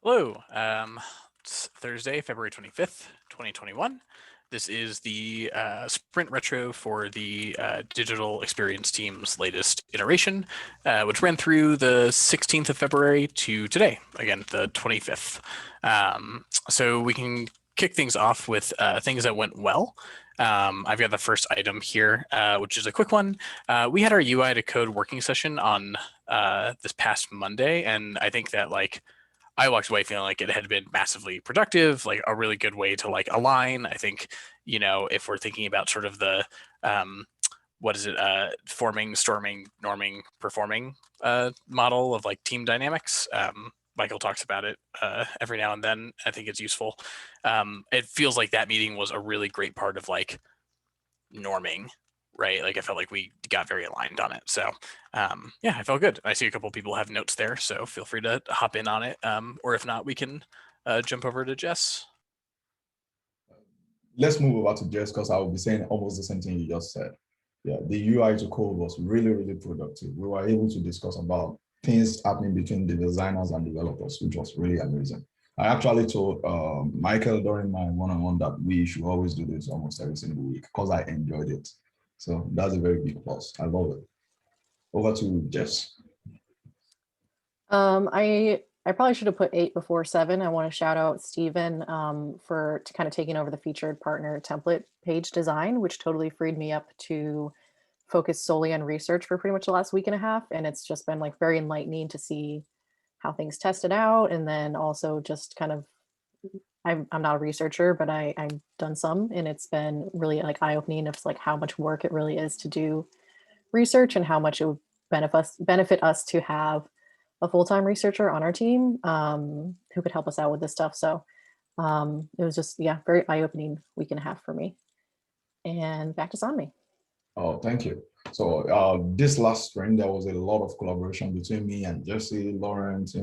Hello, it's Thursday, February 25th, 2021. This is the sprint retro for the digital experience team's latest iteration, which ran through the 16th of February to today, again, the 25th. So we can kick things off with things that went well. I've got the first item here, which is a quick one. We had our UI to code working session on this past Monday, and I think that I walked away feeling like it had been massively productive, like a really good way to align. I think, if we're thinking about sort of the what is it, forming, storming, norming, performing model of team dynamics. Michael talks about it every now and then. I think it's useful. It feels like that meeting was a really great part of norming, right? I felt like we got very aligned on it. So yeah, I felt good. I see a couple of people have notes there, so feel free to hop in on it. Or if not, we can jump over to Jess. Let's move over to Jess because I will be saying almost the same thing you just said. Yeah, the UI to code was really, really productive. We were able to discuss about things happening between the designers and developers, which was really amazing. I actually told Michael during my one-on-one that we should always do this almost every single week because I enjoyed it. So that's a very big plus. I love it. Over to Jess. I probably should have put 8 before 7. I want to shout out Steven for kind of taking over the featured partner template page design, which totally freed me up to focus solely on research for pretty much the last week and a half. And it's just been very enlightening to see how things tested out. And then also just kind of, I'm not a researcher, but I've done some, and it's been really eye-opening of how much work it really is to do research and how much it would benefit us to have a full-time researcher on our team who could help us out with this stuff. So it was just, yeah, very eye-opening week and a half for me. And back to Sanmi. Oh, thank you. So this last spring, there was a lot of collaboration between me and Jesse, Lawrence,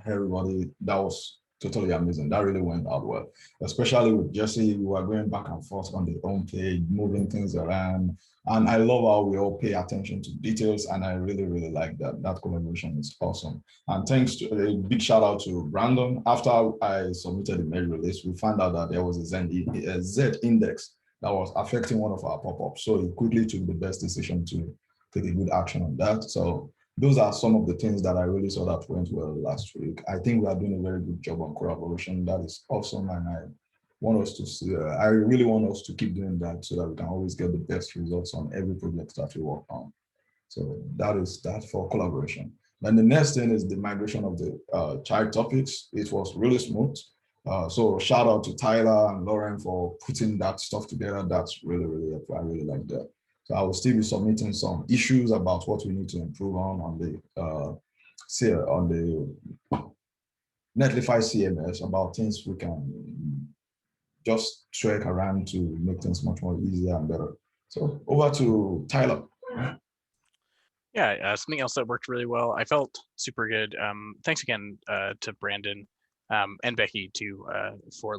everybody. That was totally amazing. That really went out well, especially with Jesse. We were going back and forth on the home page, moving things around. And I love how we all pay attention to details. And I really, really like that. That collaboration is awesome. And thanks to a big shout out to Brandon. After I submitted the mail release, we found out that there was a Z index that was affecting one of our pop-ups. So he quickly took the best decision to take a good action on that. So those are some of the things that I really saw that went well last week. I think we are doing a very good job on collaboration. That is awesome. And I want us to see, I really want us to keep doing that so that we can always get the best results on every project that we work on. So that is that for collaboration. Then the next thing is the migration of the child topics. It was really smooth. So shout out to Tyler and Lauren for putting that stuff together. That's really, really helpful. I really like that. So I will still be submitting some issues about what we need to improve on the Netlify CMS, about things we can just track around to make things much more easier and better. So over to Tyler. Yeah, something else that worked really well. I felt super good. Thanks again to Brandon and Becky too for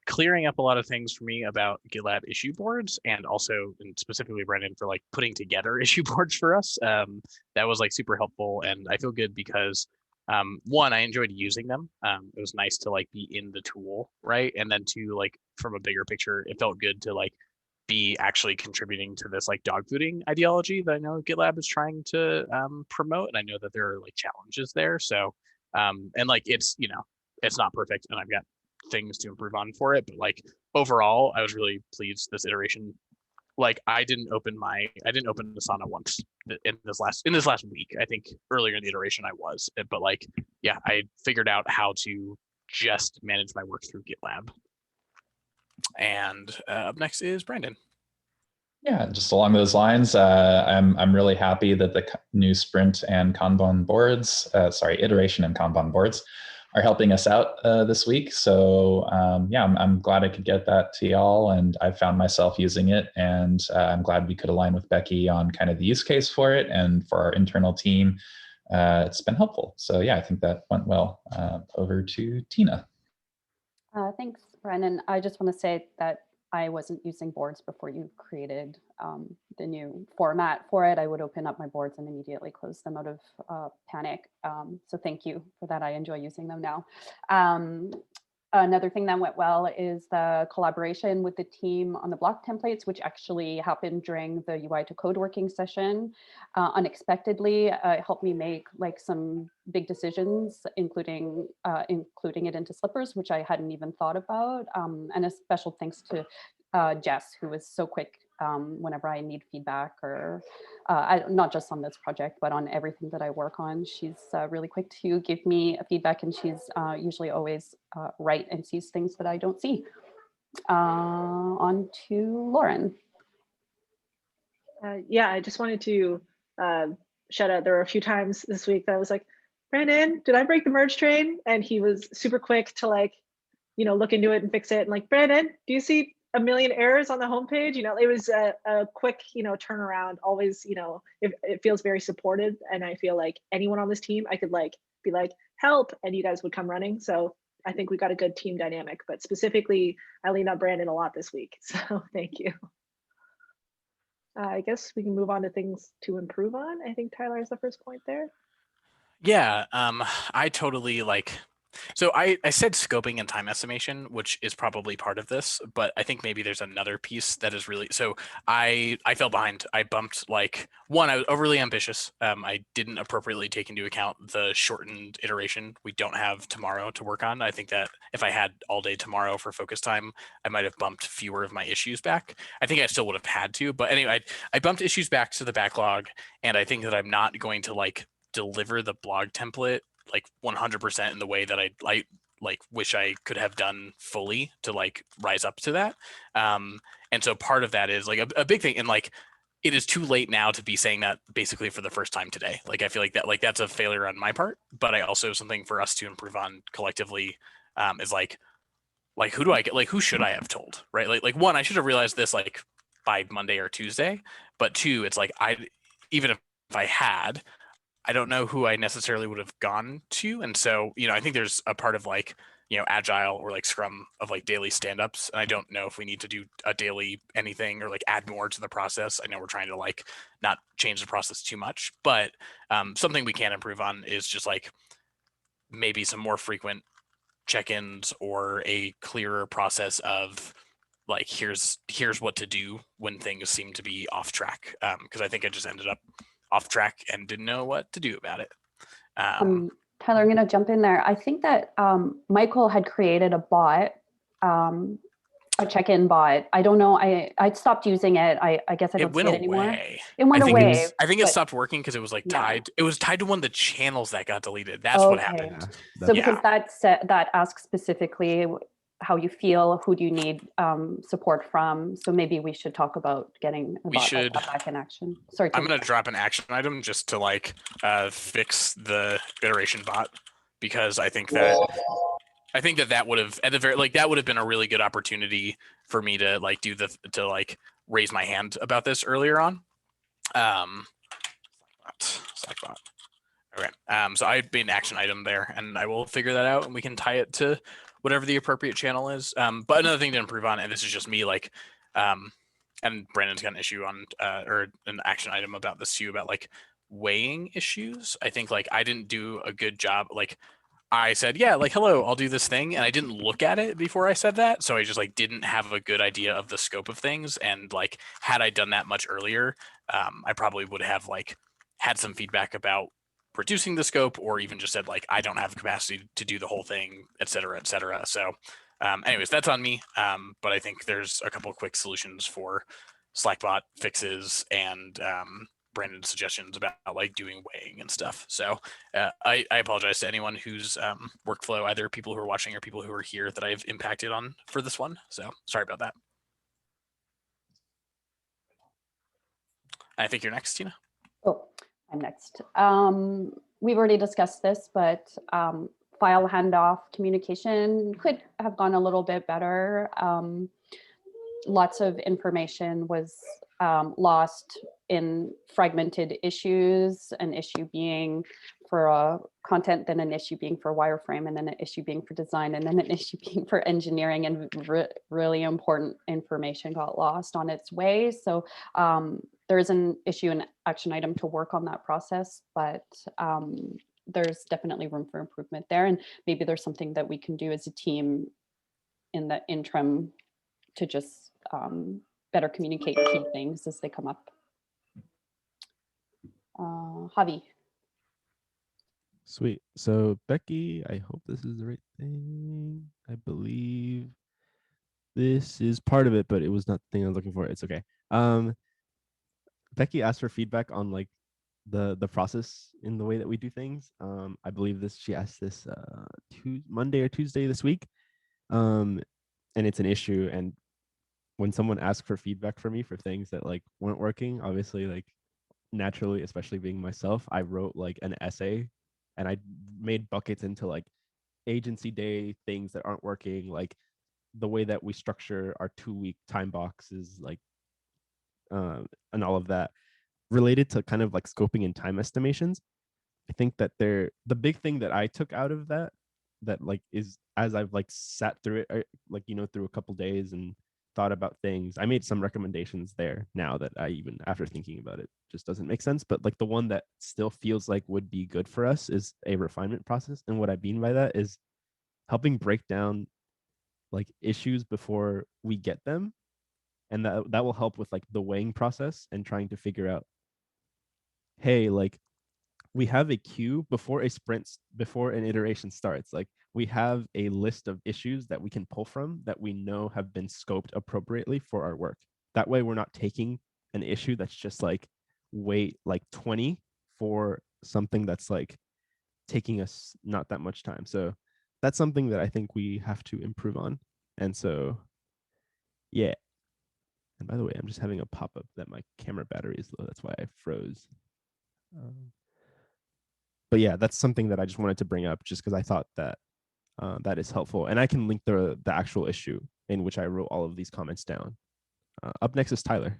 clearing up a lot of things for me about GitLab issue boards, and also, and specifically Brandon for putting together issue boards for us. That was super helpful, and I feel good because one, I enjoyed using them. It was nice to be in the tool, right? And then two, from a bigger picture, it felt good to be actually contributing to this dog fooding ideology that I know GitLab is trying to promote, and I know that there are challenges there. So and it's not perfect, and I've got things to improve on for it, but overall I was really pleased this iteration. I didn't open Asana once in this last week. I think earlier in the iteration I was, but yeah, I figured out how to just manage my work through GitLab. And up next is Brandon. Yeah, just along those lines, I'm really happy that the new sprint and Kanban boards, iteration and Kanban boards are helping us out this week. So yeah, I'm glad I could get that to y'all, and I found myself using it, and I'm glad we could align with Becky on kind of the use case for it, and for our internal team, it's been helpful. So yeah, I think that went well. Over to Tina. Thanks, Brennan. I just want to say that I wasn't using boards before you created the new format for it. I would open up my boards and immediately close them out of panic. So thank you for that. I enjoy using them now. Another thing that went well is the collaboration with the team on the block templates, which actually happened during the UI to code working session. Unexpectedly, it helped me make like some big decisions, including it into slippers, which I hadn't even thought about. And a special thanks to Jess, who was so quick whenever I need feedback, or not just on this project, but on everything that I work on. She's really quick to give me feedback, and she's usually always right and sees things that I don't see. On to Lauren. Yeah, I just wanted to shout out, there were a few times this week that I was like, Brandon, did I break the merge train? And he was super quick to like, look into it and fix it. And like, Brandon, do you see a million errors on the homepage? It was a quick, turnaround. Always, it feels very supported. And I feel like anyone on this team, I could like be like, help, and you guys would come running. So I think we got a good team dynamic. But specifically, I leaned on Brandon a lot this week. So thank you. I guess we can move on to things to improve on. I think Tyler has the first point there. Yeah, I totally so I said scoping and time estimation, which is probably part of this, but I think maybe there's another piece that is really, so I fell behind. I bumped one, I was overly ambitious. I didn't appropriately take into account the shortened iteration we don't have tomorrow to work on. I think that if I had all day tomorrow for focus time, I might have bumped fewer of my issues back. I think I still would have had to, but anyway, I bumped issues back to the backlog, and I think that I'm not going to deliver the blog template 100% in the way that I wish I could have done fully to rise up to that. And so part of that is a big thing, and it is too late now to be saying that basically for the first time today. I feel like that that's a failure on my part, but I also, something for us to improve on collectively is who do I get, who should I have told, right? One, I should have realized this by Monday or Tuesday, but two, it's even if I had, I don't know who I necessarily would have gone to. And so, I think there's a part of Agile or Scrum of daily stand-ups. And I don't know if we need to do a daily anything or add more to the process. I know we're trying to not change the process too much, but something we can improve on is just maybe some more frequent check-ins or a clearer process of here's what to do when things seem to be off track. Because I think I just ended up off track and didn't know what to do about it. Tyler, I'm going to jump in there. I think that Michael had created a bot, a check-in bot. I don't know. I stopped using it. I guess I don't see it anymore. It went away. I think it stopped working because it was tied. It was tied to one of the channels that got deleted. That's what happened. So because that asks specifically how you feel, who do you need support from? So maybe we should talk about getting a bot like that back in action. Sorry, I'm going to drop an action item just to fix the iteration bot, because I think that would have, at the very, that would have been a really good opportunity for me to raise my hand about this earlier on. Slackbot. Okay. So I made an action item there, and I will figure that out, and we can tie it to whatever the appropriate channel is. But another thing to improve on, and this is just me, and Brandon's got an issue on, or an action item about this too, about weighing issues. I think I didn't do a good job. I said, yeah, hello, I'll do this thing, and I didn't look at it before I said that, so I just didn't have a good idea of the scope of things. And had I done that much earlier, I probably would have had some feedback about reducing the scope, or even just said I don't have the capacity to do the whole thing, et cetera, et cetera. So anyways, that's on me. But I think there's a couple of quick solutions for Slackbot fixes and Brandon's suggestions about doing weighing and stuff. So I apologize to anyone whose workflow, either people who are watching or people who are here, that I've impacted on for this one. So sorry about that. I think you're next, Tina. Oh, I'm next. We've already discussed this, but file handoff communication could have gone a little bit better. Lots of information was lost in fragmented issues, an issue being, for content, then an issue being for wireframe, and then an issue being for design, and then an issue being for engineering, and really important information got lost on its way. So there is an issue and action item to work on that process, but there's definitely room for improvement there. And maybe there's something that we can do as a team in the interim to just better communicate key things as they come up. Javi. Sweet. So Becky, I hope this is the right thing. I believe this is part of it, but it was not the thing I was looking for. It's okay. Becky asked for feedback on like the process in the way that we do things. I believe she asked this Monday or Tuesday this week. And it's an issue. And when someone asks for feedback from me for things that like weren't working, obviously like naturally, especially being myself, I wrote like an essay and I made buckets into like agency day things that aren't working, like the way that we structure our 2-week time boxes, like and all of that related to kind of like scoping and time estimations. I think that the big thing that I took out of that like is, as I've like sat through it, like, you know, through a couple days and thought about things, I made some recommendations there now that I, even after thinking about it, just doesn't make sense. But like the one that still feels like would be good for us is a refinement process. And what I mean by that is helping break down like issues before we get them. And that will help with like the weighing process and trying to figure out, hey, like we have a queue before an iteration starts. Like we have a list of issues that we can pull from that we know have been scoped appropriately for our work. That way we're not taking an issue that's just like wait like 20 for something that's like taking us not that much time. So that's something that I think we have to improve on. And so, yeah. And by the way, I'm just having a pop-up that my camera battery is low. That's why I froze. But yeah, that's something that I just wanted to bring up just because I thought that that is helpful. And I can link the actual issue in which I wrote all of these comments down. Up next is Tyler.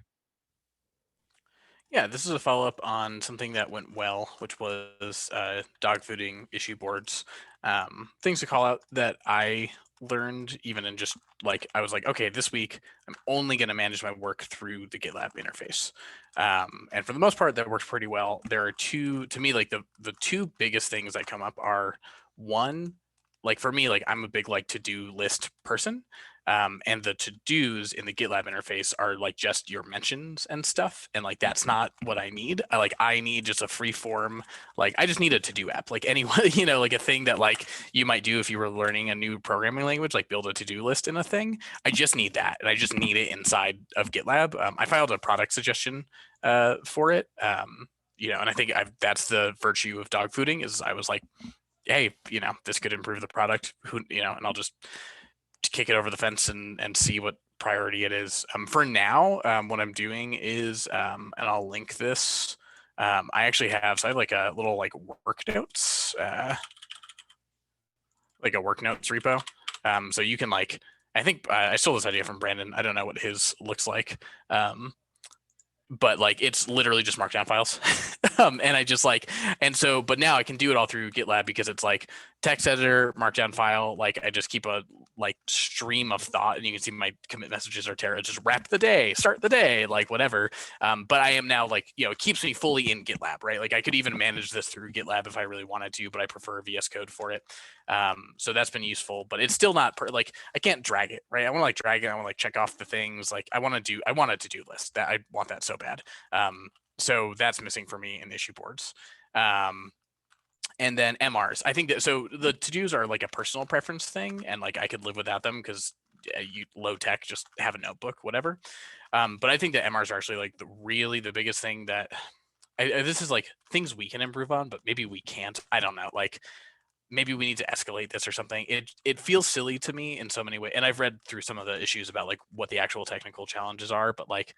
Yeah, this is a follow-up on something that went well, which was dog fooding issue boards. Things to call out that I learned even in just like, I was like, okay, this week I'm only going to manage my work through the GitLab interface. And for the most part, that works pretty well. There are two, to me, like the two biggest things that come up are, one, like for me, like I'm a big like to-do list person. And the to-dos in the GitLab interface are like just your mentions and stuff. And like, that's not what I need. I need just a free form. Like I just need a to-do app, like anyone, you know, like a thing that like you might do if you were learning a new programming language, like build a to-do list in a thing. I just need that. And I just need it inside of GitLab. I filed a product suggestion for it. You know, and I think that's the virtue of dog fooding is I was like, hey, you know, this could improve the product, who, you know, and I'll just kick it over the fence and see what priority it is. For now, what I'm doing is, and I'll link this. I actually have, so I have like a little like work notes, like a work notes repo. So you can like, I think I stole this idea from Brandon. I don't know what his looks like. But like it's literally just markdown files. And I just like, and so, but now I can do it all through GitLab because it's like text editor, markdown file. Like I just keep a like stream of thought, and you can see my commit messages are just wrap the day, start the day, like whatever. But I am now like, you know, it keeps me fully in GitLab, right? Like I could even manage this through GitLab if I really wanted to, but I prefer VS Code for it. So that's been useful, but it's still not like I can't drag it, right? I want to like drag it. I want to like check off the things. Like I want a to-do list. That I want that so bad. So that's missing for me in issue boards. And then MRs. I think that, so the to-dos are like a personal preference thing, and like I could live without them because you low tech, just have a notebook, whatever. But I think that MRs are actually like the biggest thing that this is like things we can improve on, but maybe we can't. I don't know. Like maybe we need to escalate this or something. It feels silly to me in so many ways. And I've read through some of the issues about like what the actual technical challenges are, but like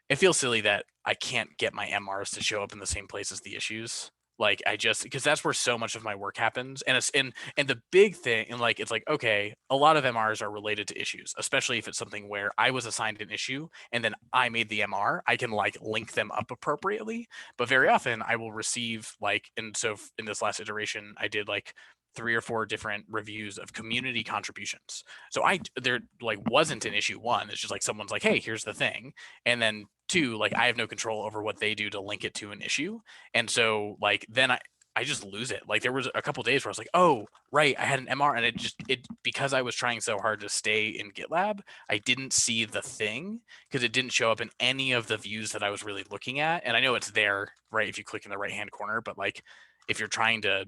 it feels silly that I can't get my MRs to show up in the same place as the issues. like I just, because that's where so much of my work happens. And it's and the big thing, and like it's like, okay, a lot of MRs are related to issues, especially if it's something where I was assigned an issue and then I made the MR. I can like link them up appropriately. But very often I will receive like, and so in this last iteration, I did like 3 or 4 different reviews of community contributions. So there like wasn't an issue 1. It's just like someone's like, hey, here's the thing. And then 2, like I have no control over what they do to link it to an issue. And so like then I just lose it. Like there was a couple days where I was like, oh, right, I had an MR, and it because I was trying so hard to stay in GitLab, I didn't see the thing because it didn't show up in any of the views that I was really looking at. And I know it's there, right, if you click in the right hand corner, but like if you're trying to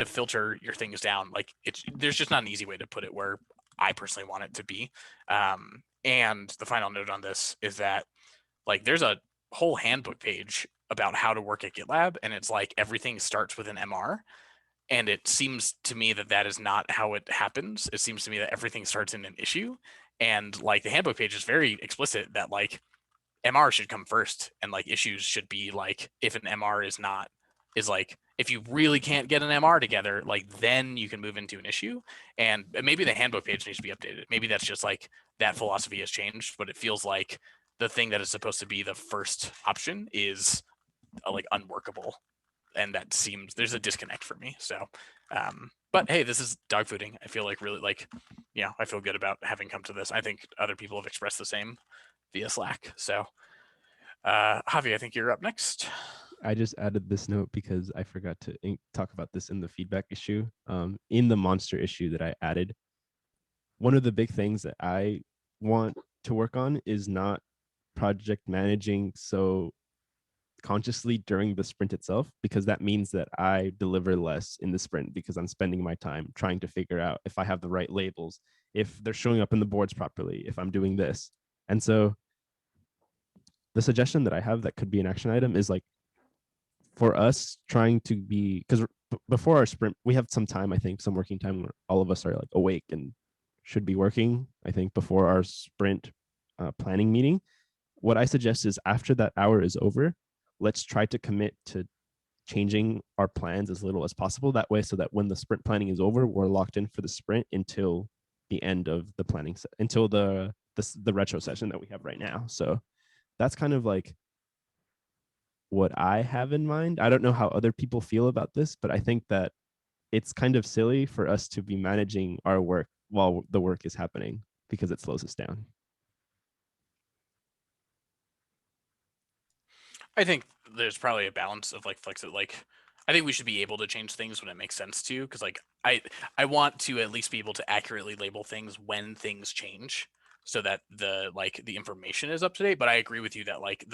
filter your things down, like there's just not an easy way to put it where I personally want it to be. And the final note on this is that like there's a whole handbook page about how to work at GitLab, and it's like everything starts with an MR. And it seems to me that that is not how it happens. It seems to me that everything starts in an issue. And like the handbook page is very explicit that like MR should come first, and like issues should be like if an MR is like if you really can't get an MR together, like then you can move into an issue. And maybe the handbook page needs to be updated. Maybe that's just like that philosophy has changed, but it feels like the thing that is supposed to be the first option is like unworkable, and that seems there's a disconnect for me. So but hey, this is dogfooding. I feel like really like I feel good about having come to this. I think other people have expressed the same via Slack. So Javi, I think you're up next. I just added this note because I forgot to talk about this in the feedback issue. In the monster issue that I added, one of the big things that I want to work on is not project managing so consciously during the sprint itself, because that means that I deliver less in the sprint because I'm spending my time trying to figure out if I have the right labels, if they're showing up in the boards properly, if I'm doing this. And so the suggestion that I have that could be an action item is like, for us trying to be, because before our sprint, we have some time, I think, some working time where all of us are like awake and should be working, I think, before our sprint planning meeting. What I suggest is after that hour is over, let's try to commit to changing our plans as little as possible. That way, so that when the sprint planning is over, we're locked in for the sprint until the end of the planning, until the retro session that we have right now. So that's kind of like what I have in mind. I don't know how other people feel about this, but I think that it's kind of silly for us to be managing our work while the work is happening because it slows us down. I think there's probably a balance of like I think we should be able to change things when it makes sense to, because like I want to at least be able to accurately label things when things change, so that the information is up to date. But I agree with you that like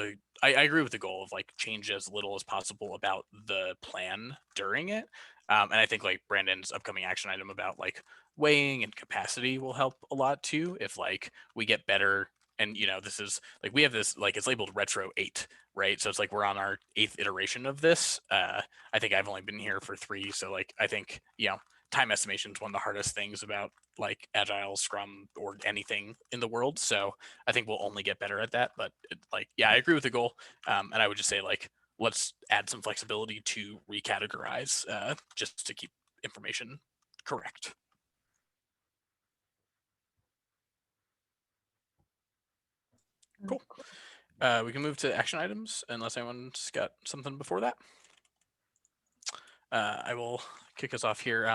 I agree with the goal of like change as little as possible about the plan during it. And I think like Brandon's upcoming action item about like weighing and capacity will help a lot too, if like we get better. And this is like we have this like it's labeled retro 8, right? So it's like we're on our 8th iteration of this. I think I've only been here for 3, so like I think time estimation is one of the hardest things about like agile, scrum, or anything in the world. So I think we'll only get better at that. But I agree with the goal, and I would just say like let's add some flexibility to recategorize just to keep information correct. Cool. We can move to action items unless anyone's got something before that. I will kick us off here.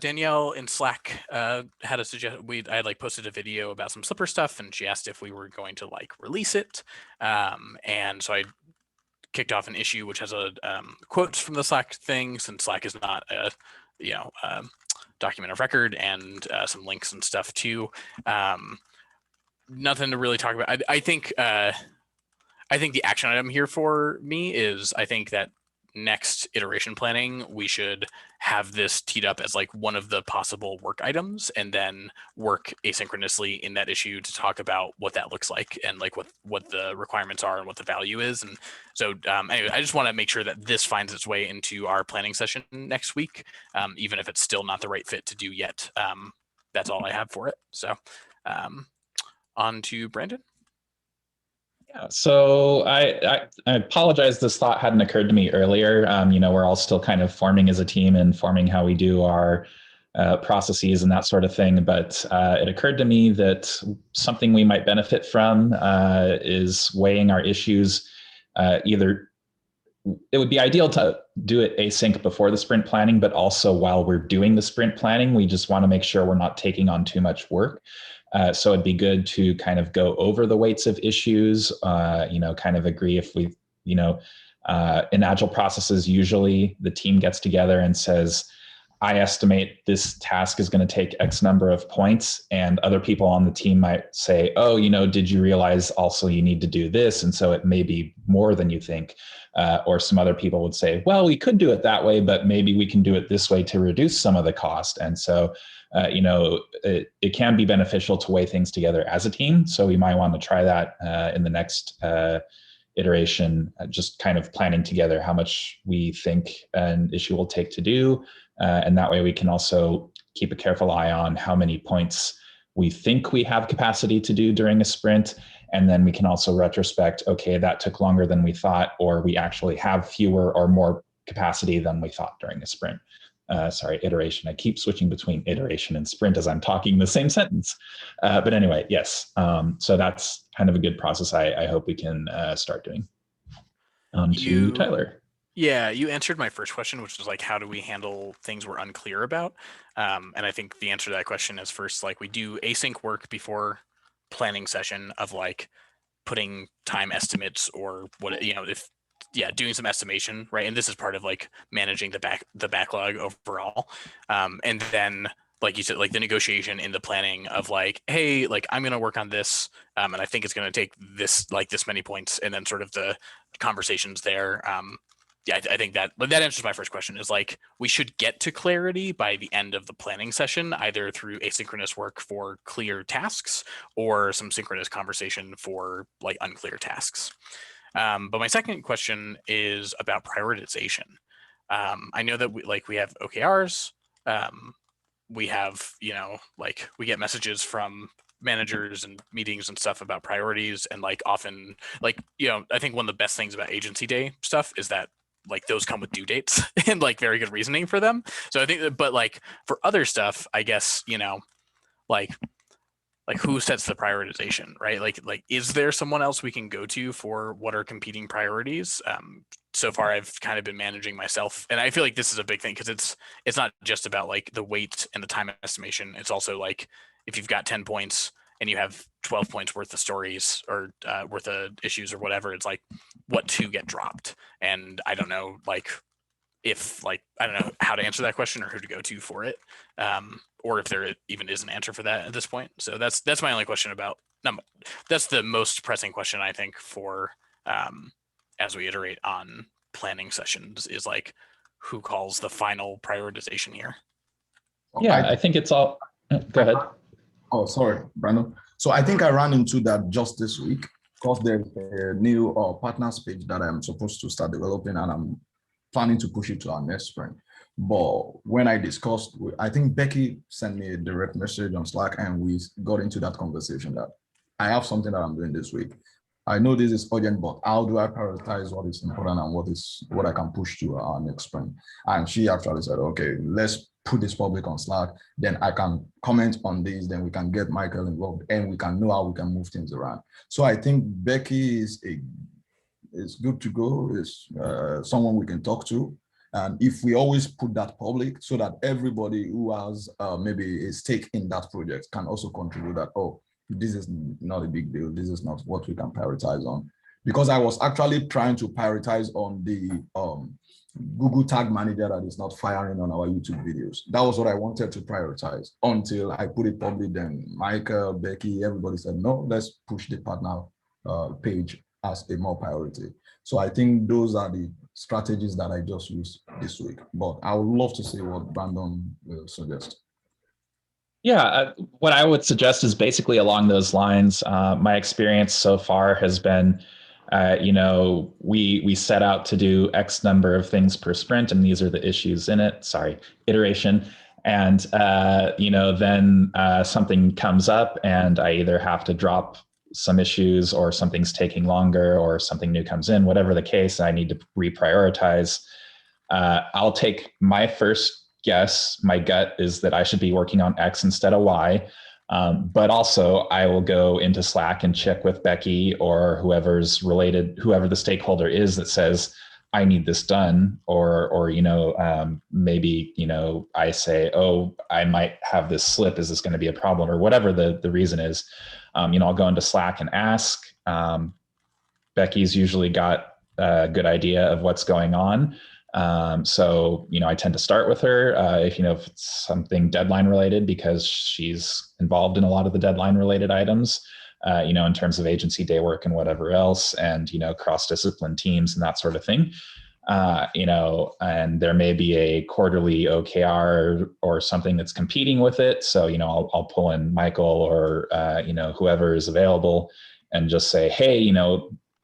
Danielle in Slack had a suggestion. I had like posted a video about some Slipper stuff, and she asked if we were going to like release it. And so I kicked off an issue which has a quotes from the Slack thing, since Slack is not a document of record, and some links and stuff too. Nothing to really talk about. I think the action item here for me is I think that next iteration planning, we should have this teed up as like one of the possible work items, and then work asynchronously in that issue to talk about what that looks like, and like what the requirements are and what the value is. And so anyway, I just want to make sure that this finds its way into our planning session next week, even if it's still not the right fit to do yet. That's all I have for it. So on to Brandon. Yeah, so I apologize. This thought hadn't occurred to me earlier. We're all still kind of forming as a team and forming how we do our processes and that sort of thing. But it occurred to me that something we might benefit from is weighing our issues. Either it would be ideal to do it async before the sprint planning, but also while we're doing the sprint planning, we just want to make sure we're not taking on too much work. So it'd be good to kind of go over the weights of issues, kind of agree if we, in agile processes, usually the team gets together and says, I estimate this task is going to take X number of points, and other people on the team might say, oh, did you realize also you need to do this? And so it may be more than you think. Or some other people would say, well, we could do it that way, but maybe we can do it this way to reduce some of the cost. And so it can be beneficial to weigh things together as a team. So we might want to try that in the next iteration, just kind of planning together how much we think an issue will take to do. And that way we can also keep a careful eye on how many points we think we have capacity to do during a sprint. And then we can also retrospect, okay, that took longer than we thought, or we actually have fewer or more capacity than we thought during a sprint. Iteration. I keep switching between iteration and sprint as I'm talking the same sentence. But anyway, yes. So that's kind of a good process I hope we can start doing. On to Tyler. Yeah, you answered my first question, which was like, how do we handle things we're unclear about? And I think the answer to that question is first, like we do async work before planning session of like putting time estimates or what, doing some estimation, right? And this is part of like managing the backlog overall. And then, like you said, like the negotiation in the planning of like, hey, like I'm going to work on this, and I think it's going to take this many points, and then sort of the conversations there. I think that answers my first question, is like we should get to clarity by the end of the planning session, either through asynchronous work for clear tasks or some synchronous conversation for like unclear tasks. But my second question is about prioritization. I know that we have OKRs. We have, we get messages from managers and meetings and stuff about priorities, and like often, I think one of the best things about agency day stuff is that like those come with due dates and like very good reasoning for them. So I think but like for other stuff, I guess, like who sets the prioritization, right? Like is there someone else we can go to for what are competing priorities? So far I've kind of been managing myself, and I feel like this is a big thing because it's not just about like the weight and the time estimation. It's also like if you've got 10 points and you have 12 points worth of stories or worth of issues or whatever, it's like what two get dropped. And I don't know, like if like, I don't know how to answer that question or who to go to for it. Or if there even is an answer for that at this point. So that's my only question about, that's the most pressing question I think for as we iterate on planning sessions, is like who calls the final prioritization here? Yeah, I think it's all, go ahead. Oh, sorry, Brandon. So I think I ran into that just this week because there's a new partners page that I'm supposed to start developing, and I'm planning to push it to our next sprint. But when I discussed, I think Becky sent me a direct message on Slack, and we got into that conversation that I have something that I'm doing this week. I know this is urgent, but how do I prioritize what is important and what I can push to our next sprint? And she actually said, okay, let's put this public on Slack, then I can comment on this, then we can get Michael involved, and we can know how we can move things around. So I think Becky is good to go, is someone we can talk to. And if we always put that public, so that everybody who has maybe a stake in that project can also contribute that, oh, this is not a big deal, this is not what we can prioritize on. Because I was actually trying to prioritize on the Google Tag Manager that is not firing on our YouTube videos. That was what I wanted to prioritize until I put it public. Then Michael, Becky, everybody said, no, let's push the partner page as a more priority. So I think those are the strategies that I just used this week. But I would love to see what Brandon will suggest. Yeah, what I would suggest is basically along those lines. My experience so far has been, we set out to do X number of things per sprint, and these are the issues in it. Iteration. And, then something comes up, and I either have to drop some issues or something's taking longer or something new comes in, whatever the case, I need to reprioritize. I'll take my first guess. My gut is that I should be working on X instead of Y. But also I will go into Slack and check with Becky or whoever's related, whoever the stakeholder is that says, I need this done, or maybe I say, oh, I might have this slip. Is this going to be a problem, or whatever the reason is? I'll go into Slack and ask. Becky's usually got a good idea of what's going on, so I tend to start with her if it's something deadline related, because she's involved in a lot of the deadline related items. In terms of agency day work and whatever else, and, cross-discipline teams and that sort of thing. And there may be a quarterly OKR or something that's competing with it. So, I'll pull in Michael or, whoever is available and just say, hey,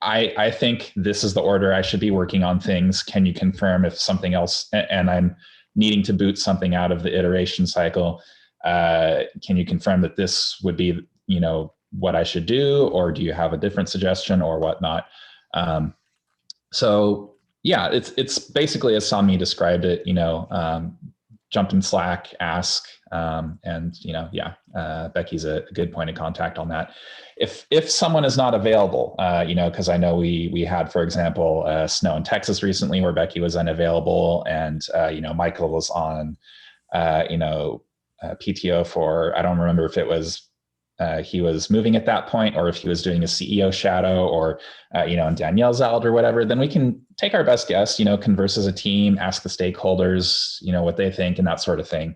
I think this is the order I should be working on things. Can you confirm if something else, and I'm needing to boot something out of the iteration cycle, can you confirm that this would be, what I should do, or do you have a different suggestion or whatnot? So yeah, it's basically as Sami described it, jump in Slack, ask, and Becky's a good point of contact on that. If someone is not available, because I know we had, for example, snow in Texas recently where Becky was unavailable, and Michael was on PTO for, I don't remember if it was he was moving at that point, or if he was doing a CEO shadow, or and Danielle's out or whatever, then we can take our best guess, converse as a team, ask the stakeholders, what they think and that sort of thing.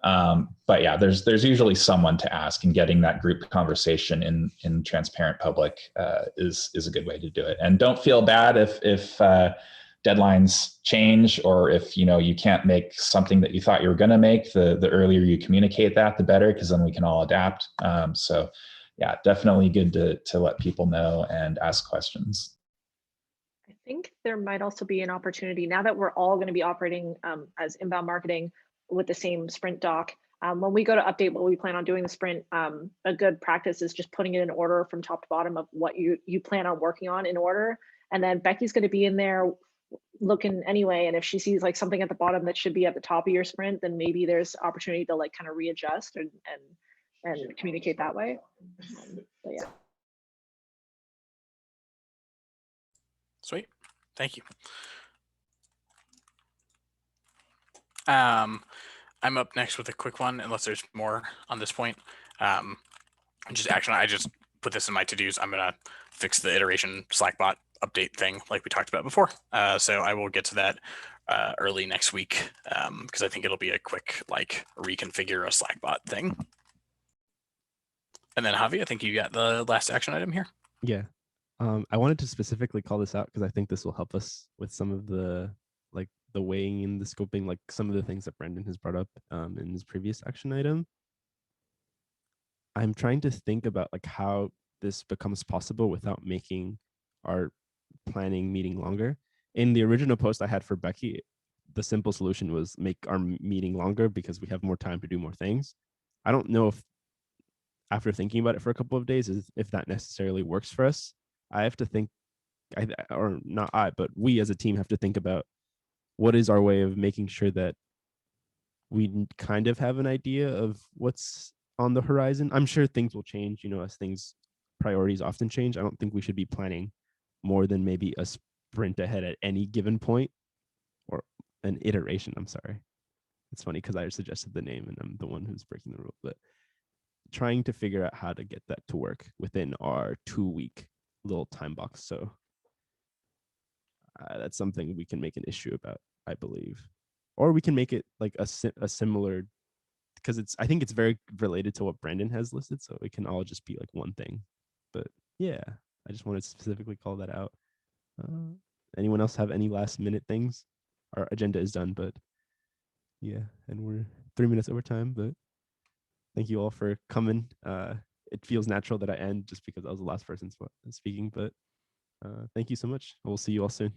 But yeah, there's usually someone to ask, and getting that group conversation in transparent public is a good way to do it. And don't feel bad if deadlines change, or if you can't make something that you thought you were going to make. The earlier you communicate that, the better, because then we can all adapt. So yeah, definitely good to let people know and ask questions. I think there might also be an opportunity, now that we're all going to be operating as inbound marketing with the same sprint doc. When we go to update what we plan on doing the sprint, a good practice is just putting it in order from top to bottom of what you plan on working on in order. And then Becky's going to be in there looking anyway, and if she sees like something at the bottom that should be at the top of your sprint, then maybe there's opportunity to like kind of readjust and communicate that way. But yeah. Sweet, thank you. I'm up next with a quick one, unless there's more on this point. Just action. I just put this in my to-dos. I'm gonna fix the iteration Slackbot update thing like we talked about before. So I will get to that early next week, because I think it'll be a quick like reconfigure a Slackbot thing. And then Javi, I think you got the last action item here. Yeah. I wanted to specifically call this out because I think this will help us with some of the weighing and the scoping, like some of the things that Brendan has brought up in his previous action item. I'm trying to think about like how this becomes possible without making our planning meeting longer. In the original post I had for Becky, the simple solution was make our meeting longer because we have more time to do more things. I don't know if, after thinking about it for a couple of days, if that necessarily works for us. I have to think, or not I, but we as a team have to think about what is our way of making sure that we kind of have an idea of what's on the horizon. I'm sure things will change, as priorities often change. I don't think we should be planning more than maybe a sprint ahead at any given point, or an iteration. I'm sorry. It's funny because I suggested the name and I'm the one who's breaking the rule, but trying to figure out how to get that to work within our 2-week little time box. So that's something we can make an issue about, I believe. Or we can make it like a similar, because I think it's very related to what Brandon has listed, so it can all just be like one thing. But yeah, I just wanted to specifically call that out. Anyone else have any last minute things? Our agenda is done, but yeah, and we're 3 minutes over time, but thank you all for coming. It feels natural that I end just because I was the last person speaking, but thank you so much. We'll see you all soon.